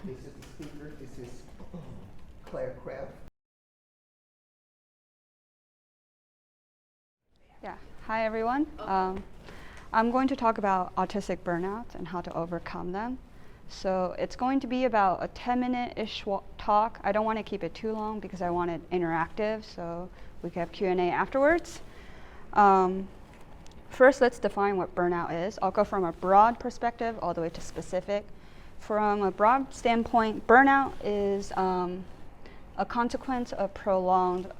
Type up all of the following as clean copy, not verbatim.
This is the speaker. This is Claire Kraft. Yeah. Hi, everyone. I'm going to talk about autistic burnouts and how to overcome them. So it's going to be about a 10-minute-ish talk. I don't want to keep it too long because I want it interactive, so we can have Q&A afterwards. First, let's define what burnout is. I'll go from a broad perspective all the way to specific. From a broad standpoint, burnout is a consequence of prolonged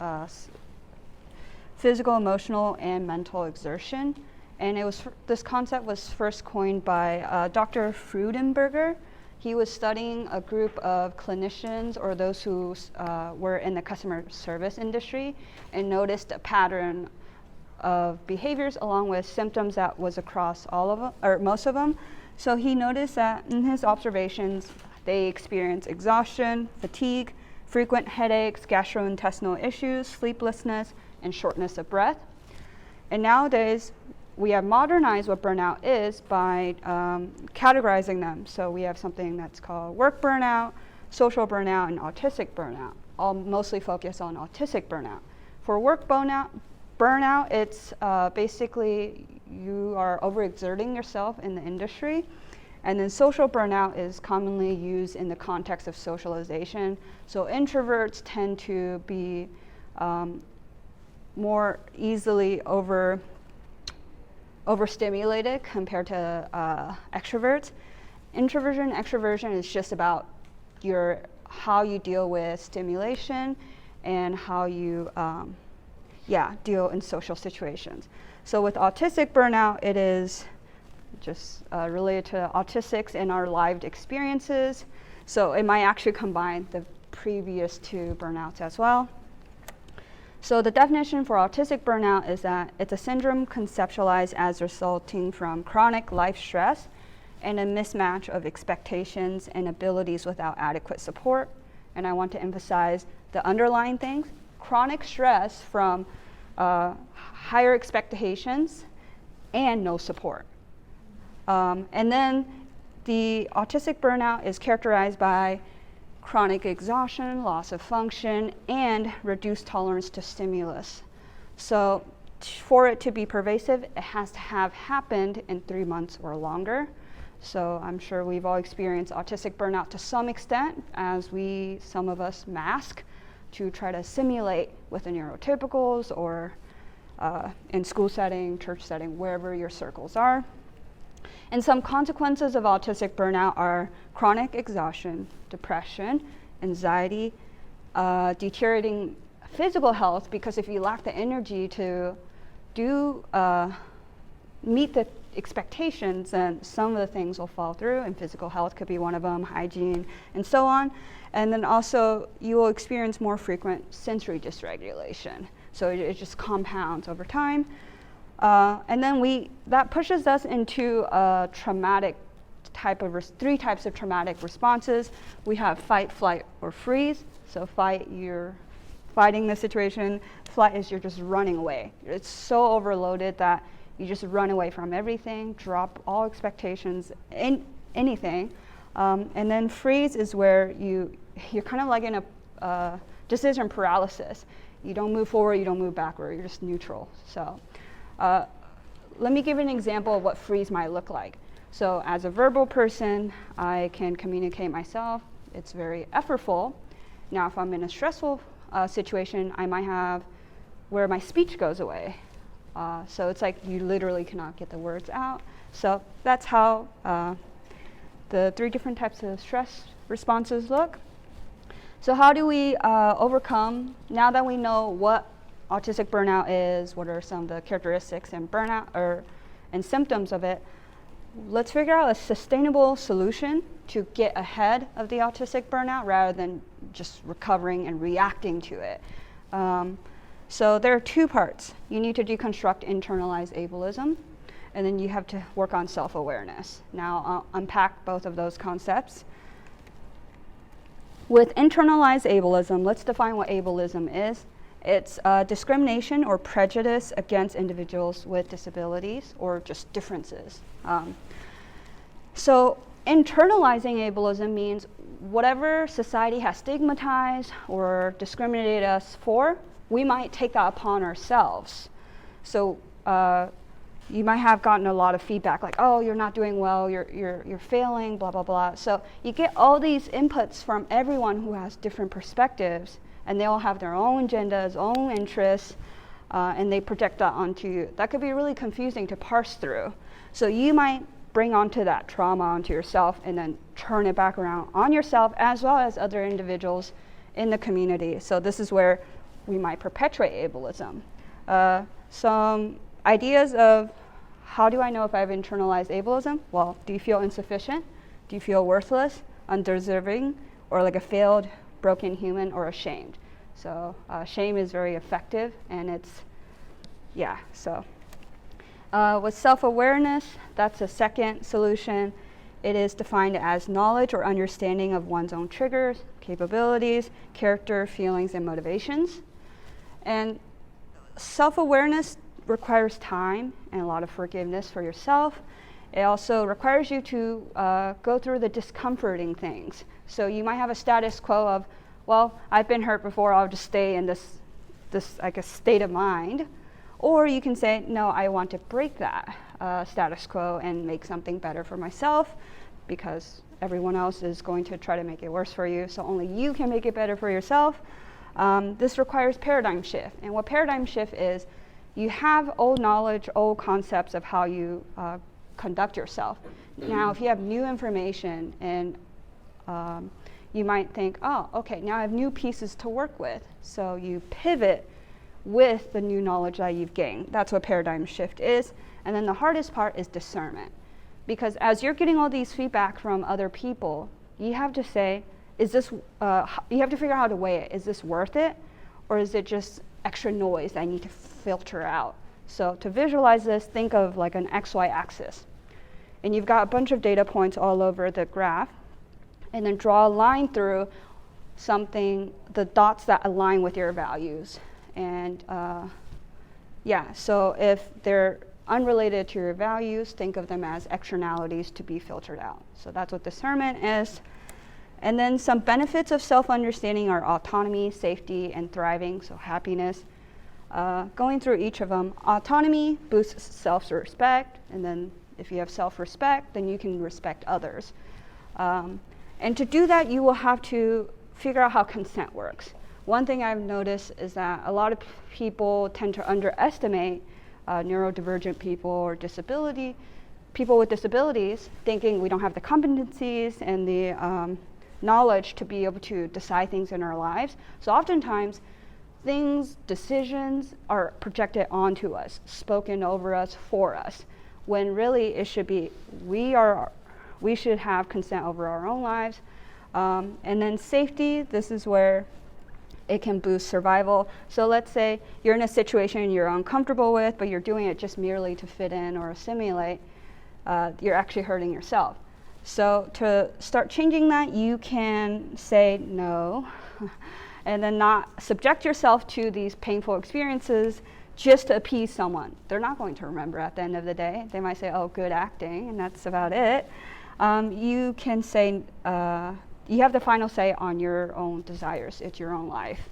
physical, emotional, and mental exertion. And this concept was first coined by Dr. Freudenberger. He was studying a group of clinicians or those who were in the customer service industry and noticed a pattern of behaviors along with symptoms that was across all of them, or most of them. So he noticed that in his observations, they experience exhaustion, fatigue, frequent headaches, gastrointestinal issues, sleeplessness, and shortness of breath. And nowadays, we have modernized what burnout is by categorizing them. So we have something that's called work burnout, social burnout, and autistic burnout. I'll mostly focus on autistic burnout. For work burnout, it's basically you are overexerting yourself in the industry. And then social burnout is commonly used in the context of socialization. So introverts tend to be more easily overstimulated compared to extroverts. Introversion, extroversion is just about how you deal with stimulation and how you deal in social situations. So with autistic burnout, it is just related to autistics and our lived experiences. So it might actually combine the previous two burnouts as well. So the definition for autistic burnout is that it's a syndrome conceptualized as resulting from chronic life stress and a mismatch of expectations and abilities without adequate support. And I want to emphasize the underlying things: chronic stress from higher expectations and no support. And then the autistic burnout is characterized by chronic exhaustion, loss of function, and reduced tolerance to stimulus. So for it to be pervasive, it has to have happened in 3 months or longer. So I'm sure we've all experienced autistic burnout to some extent, as some of us mask to try to simulate with the neurotypicals or in school setting, church setting, wherever your circles are. And some consequences of autistic burnout are chronic exhaustion, depression, anxiety, deteriorating physical health, because if you lack the energy to meet the expectations, then some of the things will fall through, and physical health could be one of them, hygiene, and so on. And then also you will experience more frequent sensory dysregulation. So it just compounds over time. And then that pushes us into a traumatic three types of traumatic responses. We have fight, flight, or freeze. So fight, you're fighting the situation. Flight is you're just running away. It's so overloaded that you just run away from everything, drop all expectations, anything. And then freeze is where you're kind of like in a decision paralysis. You don't move forward, you don't move backward, you're just neutral. So let me give an example of what freeze might look like. So as a verbal person, I can communicate myself. It's very effortful. Now, if I'm in a stressful situation, I might have where my speech goes away. So it's like you literally cannot get the words out. So that's how the 3 different types of stress responses look. So how do we overcome, now that we know what autistic burnout is, what are some of the characteristics and burnout and symptoms of it, let's figure out a sustainable solution to get ahead of the autistic burnout rather than just recovering and reacting to it. So there are 2 parts. You need to deconstruct internalized ableism, and then you have to work on self-awareness. Now I'll unpack both of those concepts. With internalized ableism, let's define what ableism is. It's discrimination or prejudice against individuals with disabilities or just differences. So internalizing ableism means whatever society has stigmatized or discriminated us for, we might take that upon ourselves. So you might have gotten a lot of feedback like, oh, you're not doing well, you're failing, blah, blah, blah. So you get all these inputs from everyone who has different perspectives, and they all have their own agendas, own interests, and they project that onto you. That could be really confusing to parse through. So you might bring onto that trauma onto yourself and then turn it back around on yourself as well as other individuals in the community. So this is where we might perpetuate ableism. Some ideas of how do I know if I've internalized ableism? Well, do you feel insufficient? Do you feel worthless, undeserving, or like a failed, broken human, or ashamed? So shame is very effective, and it's, yeah, so. With self-awareness, that's a second solution. It is defined as knowledge or understanding of one's own triggers, capabilities, character, feelings, and motivations. And self-awareness requires time and a lot of forgiveness for yourself. It also requires you to go through the discomforting things. So you might have a status quo of, well, I've been hurt before, I'll just stay in this I guess, state of mind. Or you can say, no, I want to break that status quo and make something better for myself, because everyone else is going to try to make it worse for you, so only you can make it better for yourself. This requires paradigm shift. And what paradigm shift is, you have old knowledge, old concepts of how you conduct yourself. Now, if you have new information and you might think, oh, okay, now I have new pieces to work with. So you pivot with the new knowledge that you've gained. That's what paradigm shift is. And then the hardest part is discernment. Because as you're getting all these feedback from other people, you have to say, is this, you have to figure out how to weigh it. Is this worth it? Or is it just extra noise that I need to filter out? So to visualize this, think of like an XY axis. And you've got a bunch of data points all over the graph. And then draw a line through something, the dots that align with your values. And yeah, so if they're unrelated to your values, think of them as externalities to be filtered out. So that's what discernment is. And then some benefits of self-understanding are autonomy, safety, and thriving, so happiness. Going through each of them, autonomy boosts self-respect, and then if you have self-respect, then you can respect others. And to do that, you will have to figure out how consent works. One thing I've noticed is that a lot of people tend to underestimate neurodivergent people or people with disabilities, thinking we don't have the competencies and the knowledge to be able to decide things in our lives. So oftentimes, decisions are projected onto us, spoken over us, for us, when really it should be we should have consent over our own lives. And then safety, this is where it can boost survival. So let's say you're in a situation you're uncomfortable with, but you're doing it just merely to fit in or assimilate, you're actually hurting yourself. So to start changing that, you can say no, and then not subject yourself to these painful experiences just to appease someone. They're not going to remember at the end of the day. They might say, oh, good acting, and that's about it. You can say, you have the final say on your own desires. It's your own life.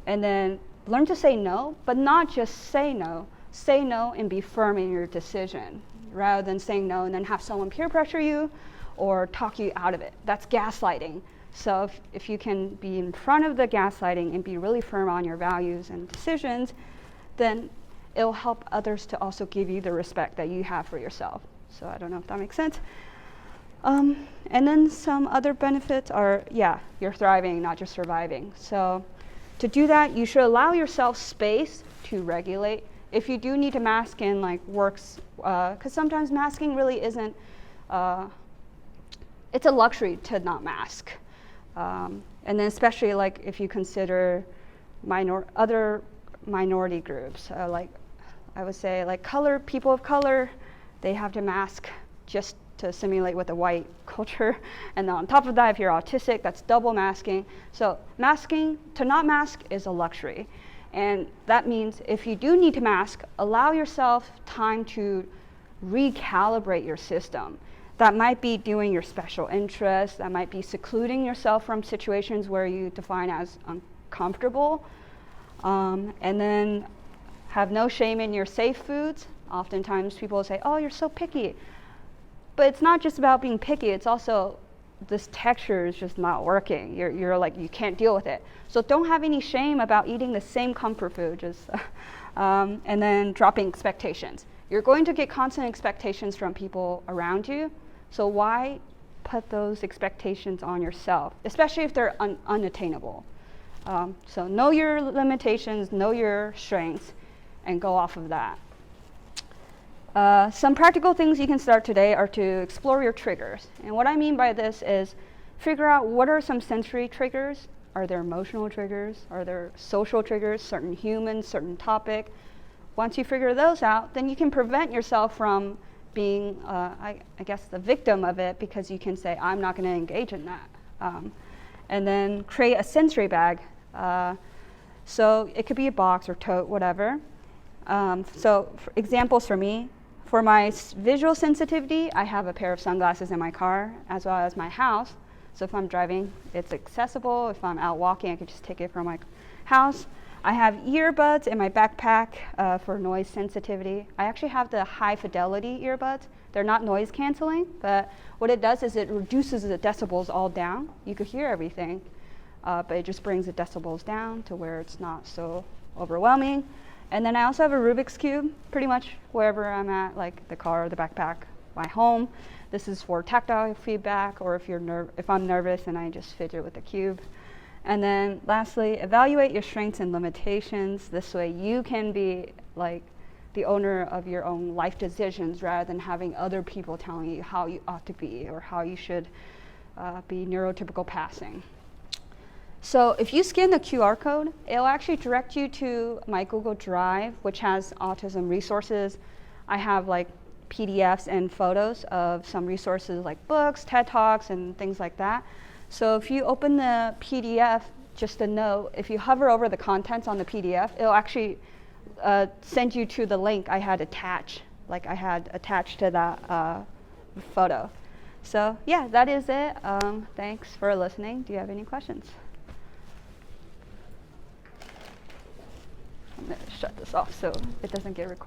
And then learn to say no, but not just say no. Say no and be firm in your decision, rather than saying no and then have someone peer pressure you or talk you out of it. That's gaslighting. So if you can be in front of the gaslighting and be really firm on your values and decisions, then it'll help others to also give you the respect that you have for yourself. So I don't know if that makes sense. And then some other benefits are, yeah, you're thriving, not just surviving. So to do that, you should allow yourself space to regulate. If you do need to mask in like works, because sometimes masking really isn't, it's a luxury to not mask. And then especially like if you consider other minority groups, like I would say like people of color, they have to mask just to assimilate with the white culture. And then on top of that, if you're autistic, that's double masking. So to not mask is a luxury. And that means if you do need to mask, allow yourself time to recalibrate your system. That might be doing your special interest. That might be secluding yourself from situations where you define as uncomfortable. And then have no shame in your safe foods. Oftentimes people say, oh, you're so picky. But it's not just about being picky, it's also this texture is just not working. You're like, you can't deal with it. So don't have any shame about eating the same comfort food. And then dropping expectations. You're going to get constant expectations from people around you. So why put those expectations on yourself, especially if they're unattainable? So know your limitations, know your strengths, and go off of that. Some practical things you can start today are to explore your triggers. And what I mean by this is figure out what are some sensory triggers. Are there emotional triggers? Are there social triggers, certain humans, certain topic? Once you figure those out, then you can prevent yourself from being, I guess, the victim of it, because you can say, I'm not going to engage in that. And then create a sensory bag. So it could be a box or tote, whatever. So for examples for me, for my visual sensitivity, I have a pair of sunglasses in my car as well as my house. So if I'm driving, it's accessible. If I'm out walking, I can just take it from my house. I have earbuds in my backpack for noise sensitivity. I actually have the high fidelity earbuds. They're not noise canceling, but what it does is it reduces the decibels all down. You could hear everything, but it just brings the decibels down to where it's not so overwhelming. And then I also have a Rubik's Cube, pretty much wherever I'm at, like the car or the backpack, my home. This is for tactile feedback, or if I'm nervous and I just fidget with the cube. And then lastly, evaluate your strengths and limitations. This way you can be like the owner of your own life decisions rather than having other people telling you how you ought to be or how you should be neurotypical passing. So if you scan the QR code, it'll actually direct you to my Google Drive, which has autism resources. I have like PDFs and photos of some resources like books, TED Talks, and things like that. So if you open the PDF, just a note, if you hover over the contents on the PDF, it'll actually send you to the link I had attached to that photo. So yeah, that is it. Thanks for listening. Do you have any questions? I'm going to shut this off so it doesn't get recorded.